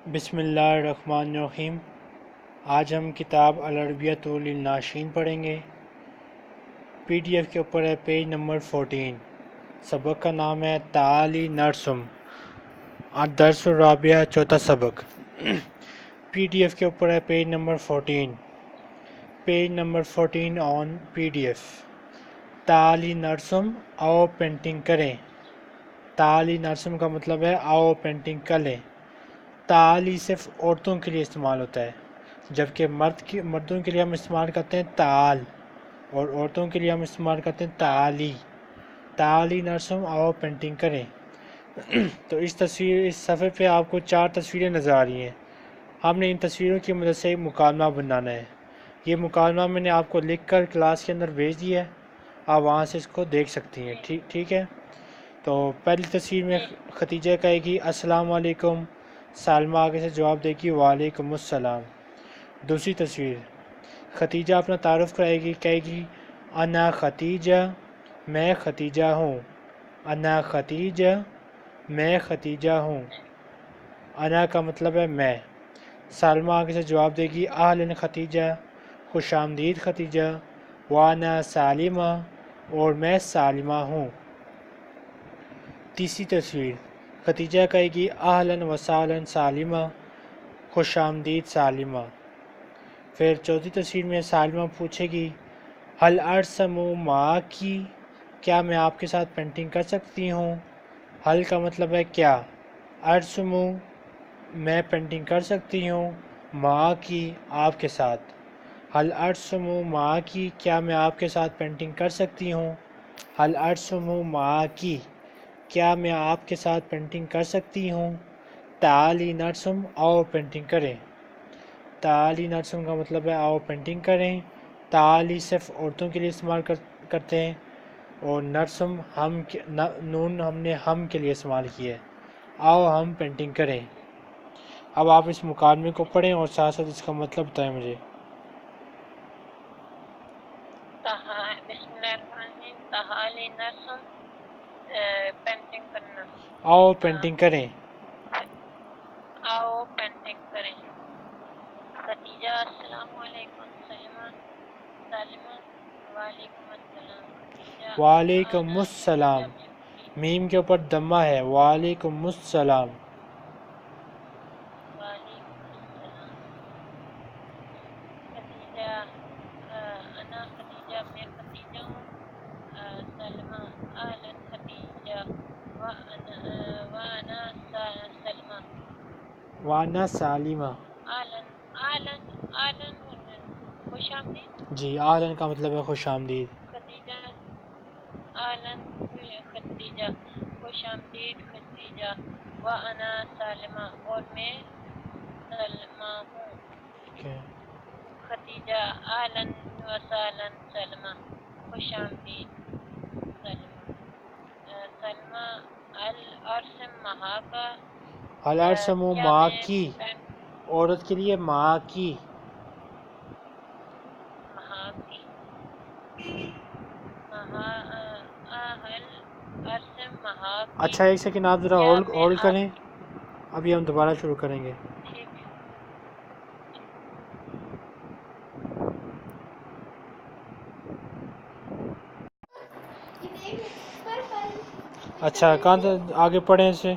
بسم اللہ الرحمن الرحیم۔ آج ہم کتاب العربیۃ للناشئین پڑھیں گے۔ پی ڈی ایف کے اوپر ہے پیج نمبر 14۔ سبق کا نام ہے تعالی نرسم الدرس الرابع، چوتھا سبق۔ پی ڈی ایف کے اوپر ہے پیج نمبر 14۔ پیج نمبر 14 آن پی ڈی ایف۔ تعالی نرسم، آؤ پینٹنگ کریں۔ تعالی نرسم کا مطلب ہے آؤ پینٹنگ کر لیں۔ تعالی صرف عورتوں کے لیے استعمال ہوتا ہے، جبکہ مردوں کے لیے ہم استعمال کرتے ہیں تعال، اور عورتوں کے لیے ہم استعمال کرتے ہیں تعالی۔ تعالی نرسم، آؤ پینٹنگ کریں۔ تو اس صفحے پہ آپ کو 4 تصویریں نظر آ رہی ہیں۔ ہم نے ان تصویروں کی مدد سے ایک مکالمہ بنانا ہے۔ یہ مکالمہ میں نے آپ کو لکھ کر کلاس کے اندر بھیج دیا ہے، آپ وہاں سے اس کو دیکھ سکتی ہیں۔ ٹھیک ہے۔ تو پہلی تصویر میں ختیجہ کہے گی السلام علیکم، سالمہ آگے سے جواب دے گی وعلیکم السلام۔ دوسری تصویر، ختیجہ اپنا تعارف کرائے گی، کہے گی انا ختیجہ، میں ختیجہ ہوں۔ انا ختیجہ، میں ختیجہ ہوں۔ انا کا مطلب ہے میں۔ سالمہ آگے سے جواب دے گی اہلاً ختیجہ، خوش آمدید ختیجہ، وانا سالمہ، اور میں سالمہ ہوں۔ تیسری تصویر، ختیجہ کہے گی اہلاً و سہلاً سالمہ، خوش آمدید سالمہ۔ پھر چوتھی تصویر میں سالمہ پوچھے گی هل ارسم معکی، کیا میں آپ کے ساتھ پینٹنگ کر سکتی ہوں؟ حل کا مطلب ہے کیا، ارسم میں پینٹنگ کر سکتی ہوں، معکی آپ کے ساتھ۔ هل ارسم معکی، کیا میں آپ کے ساتھ پینٹنگ کر سکتی ہوں؟ هل ارسم معکی، کیا میں آپ کے ساتھ پینٹنگ کر سکتی ہوں؟ تعالی نرسم، آؤ پینٹنگ کریں۔ تعالی نرسم کا مطلب ہے آؤ پینٹنگ کریں۔ تعالی صرف عورتوں کے لیے استعمال کرتے ہیں، اور نرسم نون ہم نے ہم کے لیے استعمال کیا ہے۔ آؤ ہم پینٹنگ کریں۔ اب آپ اس مکالمے کو پڑھیں اور ساتھ ساتھ اس کا مطلب بتائیں مجھے۔ بسم اللہ الرحمن الرحیم۔ تعالی نرسم، پینٹنگ کرنا۔ آؤ پینٹنگ کریں۔ آؤ پینٹنگ کریں۔ ختیجہ السلام علیکم، سلمہ سالمہ وعلیکم السلام۔ ختیجہ وعلیکم آنا السلام، ختیجہ میم کے اوپر دمہ ہے، وعلیکم السلام۔ وعلیکم السلام۔ ختیجہ انا ختیجہ، میں ختیجہ ہوں۔ سلمہ اہلاً ختیجہ، وانا سلمہ۔ وانا سالمہ۔ آلن خوش آمدید۔ جی، اہلاً کا مطلب ہے خوش آمدید۔ ختیجہ آلن ختیجہ، خوش آمدید ختیجہ، وانا سالمہ، اور میں سلمہ ہوں۔ ختیجہ آلن و سالن سلمہ، خوش آمدید سلمہ۔ سلمہ الارسم مہاکا، هل ارسم کیا میں معکی، عورت کے لیے معکی۔ مہاکی، اہل ارسم مہاکی، اچھا ایک سیکنڈ آپ ذرا کیا میں ہولڈ آپ، کریں، ابھی ہم دوبارہ شروع کریں گے۔ ٹھیک ہے۔ اچھا کہاں سے آگے پڑھیں اسے؟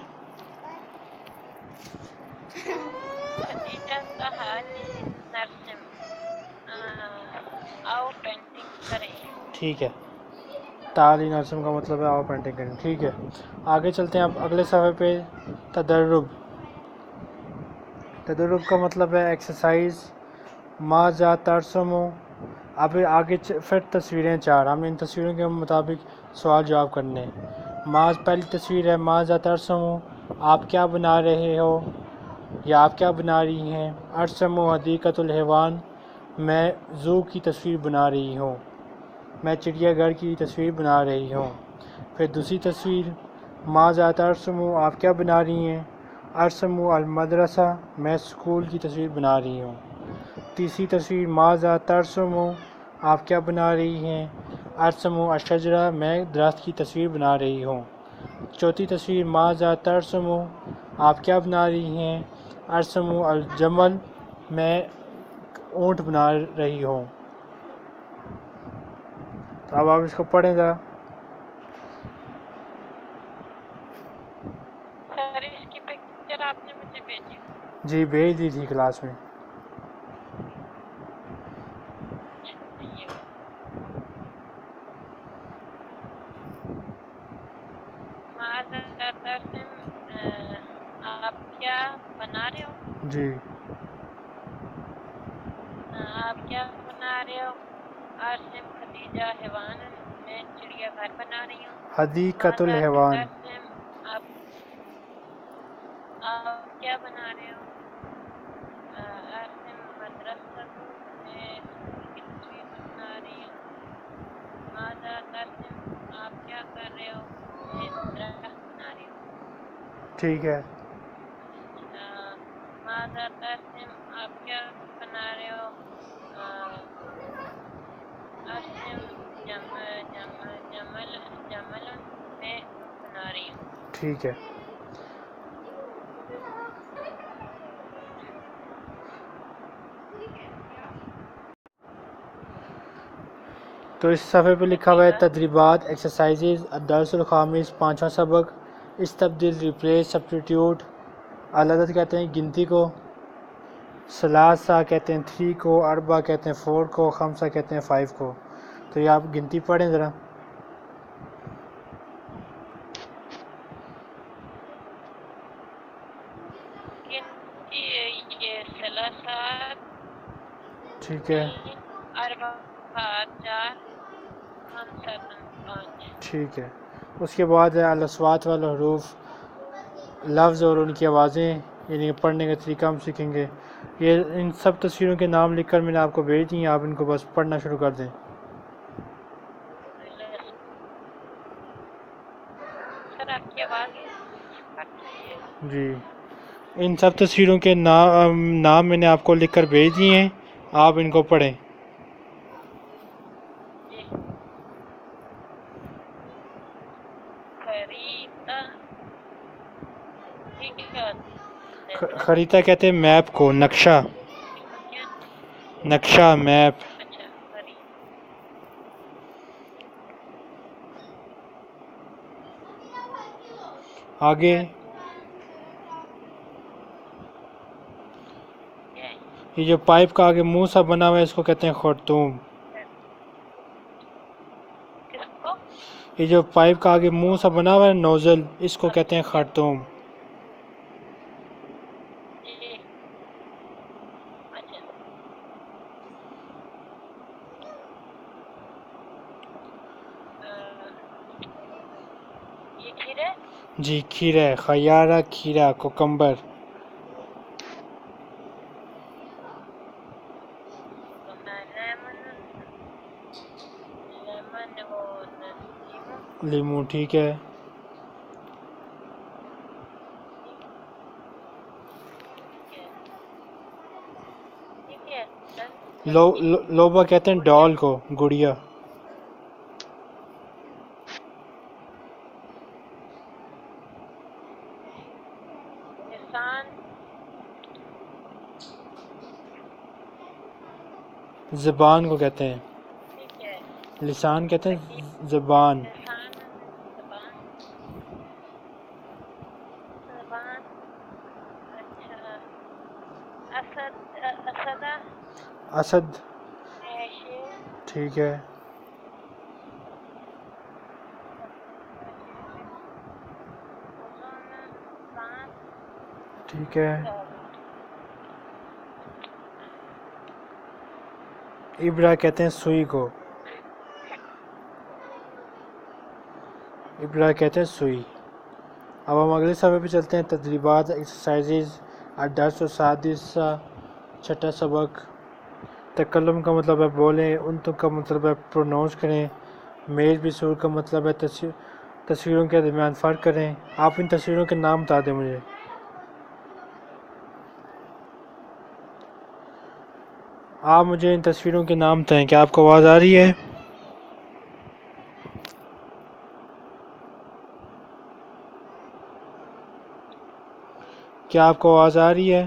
ختیجہ تعالی نرسم، آؤ پینٹنگ کریں۔ ٹھیک ہے، تعالی نرسم کا مطلب ہے آؤ پینٹنگ کریں۔ ٹھیک ہے، آگے چلتے ہیں اب اگلے صفحے پہ۔ تدرب، تدرب کا مطلب ہے ایکسرسائز۔ ماذا ترسم، اب آگے پھر تصویریں 4، ہم ان تصویروں کے مطابق سوال جواب کرنے ہیں۔ پہلی تصویر ہے ماذا ترسم، آپ کیا بنا رہے ہو یا آپ کیا بنا رہی ہیں؟ ارسم حدیقۃ الحیوان، میں زو کی تصویر بنا رہی ہوں، میں چڑیا گھر کی تصویر بنا رہی ہوں۔ پھر دوسری تصویر ماذا ترسم، آپ کیا بنا رہی ہیں؟ ارسم المدرسہ، میں اسکول کی تصویر بنا رہی ہوں۔ تیسری تصویر ماذا ترسم، آپ کیا بنا رہی ہیں؟ ارسم الشجرہ، میں درخت کی تصویر بنا رہی ہوں۔ چوتھی تصویر ماذا ترسم، آپ کیا بنا رہی ہیں؟ ارسم الجمل، میں اونٹ بنا رہی ہوں۔ تو اب آپ اس کو پڑھیں ذرا۔ سر اس کی پکچر آپ نے مجھے بھیجی؟ جی بھیج دی تھی کلاس میں۔ یہ معذرت آپ کیا بنا رہے ہو؟ جی آپ کیا بنا رہے ہو؟ عاصم خدیجہ حیوان، میں چڑیا گھر بنا رہی ہوں۔ حدیقۃ ماذا الحیوان۔ ترسم، آپ کیا بنا رہے ہو؟ عاصم مدرسہ، میں اسکول کی تصویر بنا رہی ہوں۔ ماذا ترسم، آپ کیا کر رہے ہو؟ میں درخت بنا رہی ہوں۔ ٹھیک ہے۔ ماذا ترسم، آپ کیا بنا رہے ہو؟ ارسم جمل، میں اونٹ بنا رہی ہوں۔ ٹھیک ہے۔ تو اس صفحے پہ لکھا ہوا ہے تدریبات، ایکسرسائزز، الدرس الخامس، 5واں سبق، استبدل، ریپلیس، سبسٹیٹیوٹ۔ العدد کہتے ہیں گنتی کو، ثلاثہ کہتے ہیں 3 کو، اربع کہتے ہیں 4 کو، خمسہ کہتے ہیں 5 کو۔ تو یہ آپ گنتی پڑھیں ذرا۔ گنتی یہ ثلاثات، ٹھیک ہے۔ 3، اربعات 4، خمسۃ 5۔ ٹھیک ہے۔ اس کے بعد ہے الاصوات والحروف، لفظ اور ان کی آوازیں، یعنی پڑھنے کا طریقہ ہم سیکھیں گے۔ یہ ان سب تصویروں کے نام لکھ کر میں نے آپ کو بھیج دی ہیں، آپ ان کو بس پڑھنا شروع کر دیں۔ سر آپ کی آواز کٹ رہی ہے۔ جی ان سب تصویروں کے نام میں نے آپ کو لکھ کر بھیج دیے ہیں، آپ ان کو پڑھیں۔ جی خریدہ، ٹھیک ہے۔ خریدہ کہتے ہیں میپ کو، نقشہ، نقشہ میپ۔ اچھا خرید، آگے یہ جو پائپ کا آگے منہ سا بنا ہوا ہے اس کو کہتے ہیں خرطوم۔ کس کو؟ یہ جو پائپ کا آگے منہ سا بنا ہوا ہے نوزل، اس کو کہتے ہیں خرطوم۔ جی اچھا۔ یہ کھیرے، جی کھیرا، خیارہ، کھیرا، کوکمبر۔ لیمن وہ لیمو، لیمو، ٹھیک ہے۔ ٹھیک ہے سر۔ لوبا کہتے ہیں ڈال کو، گڑیا۔ لسان، زبان کو کہتے ہیں، ٹھیک ہے۔ لسان کہتے ہیں زبان۔ لسان، زبان، زبان، اچھا۔ اسد، اسدہ، اسد، شیر، ٹھیک ہے۔ اذن، کان، ٹھیک ہے۔ ابرہ کہتے ہیں سوئی کو، ابرہ کہتے ہیں سوئی۔ اب ہم اگلے صفحے پہ چلتے ہیں، تدریبات، ایکسرسائزز، الدرس السادس، 6واں سبق۔ تکلم کا مطلب ہے بولیں، انطق کا مطلب ہے پروناؤنس کریں، میل بسور کا مطلب ہے تصویروں کے درمیان فرق کریں۔ آپ ان تصویروں کے نام بتا دیں مجھے۔ آپ مجھے ان تصویروں کے نام بتائیں، کیا آپ کو آواز آ رہی ہے؟ کیا آپ کو آواز آ رہی ہے؟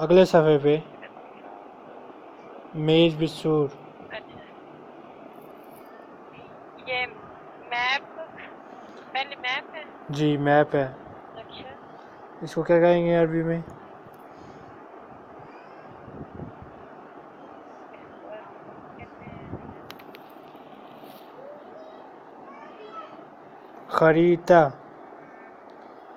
اگلے صفحے پہ میز بسور. اچھا یہ میپ پہلے میپ ہے. جی میپ ہے. اچھا اس کو کیا کہیں گے عربی میں؟ اس کو عربی میں کہتے ہیں خریطہ.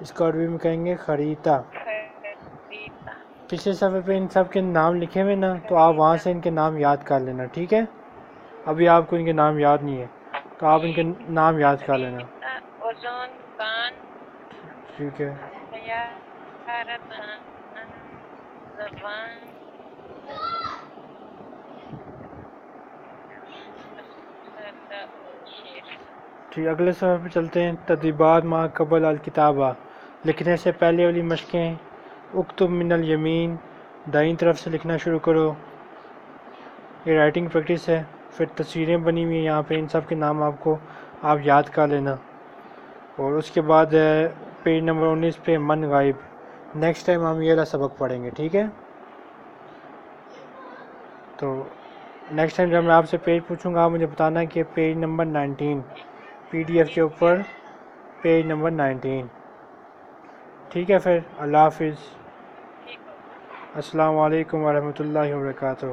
اس کو عربی میں کہیں گے خریطہ. خریتا. پچھلے صفحے پہ ان سب کے نام لکھے ہوئے نا، تو آپ وہاں سے ان کے نام یاد کر لینا، ٹھیک ہے؟ ابھی آپ کو ان کے نام یاد نہیں ہے تو آپ ان کے ٹھیک. نام یاد کر لینا. خریتا اوزون دکان ٹھیک ہے. سیارت زبان شیر. ٹھیک، اگلے صفحے پہ چلتے ہیں. تدریبات ما قبل الکتابہ، لکھنے سے پہلے والی مشقیں. اکتب من الیمین، دائیں طرف سے لکھنا شروع کرو. یہ رائٹنگ پریکٹس ہے. پھر تصویریں بنی ہوئی ہیں یہاں پہ، ان سب کے نام آپ یاد کر لینا. اور اس کے بعد پیج نمبر 19 پہ من غائب. نیکسٹ ٹائم ہم یہ والا سبق پڑھیں گے، ٹھیک ہے؟ تو نیکسٹ ٹائم جب میں آپ سے پیج پوچھوں گا، آپ مجھے بتانا ہے کہ page number 19 P D F کے اوپر، پیج نمبر 19. ٹھیک ہے، پھر اللہ حافظ. ٹھیک ہوگا. السلام علیکم ورحمۃ اللہ وبرکاتہ.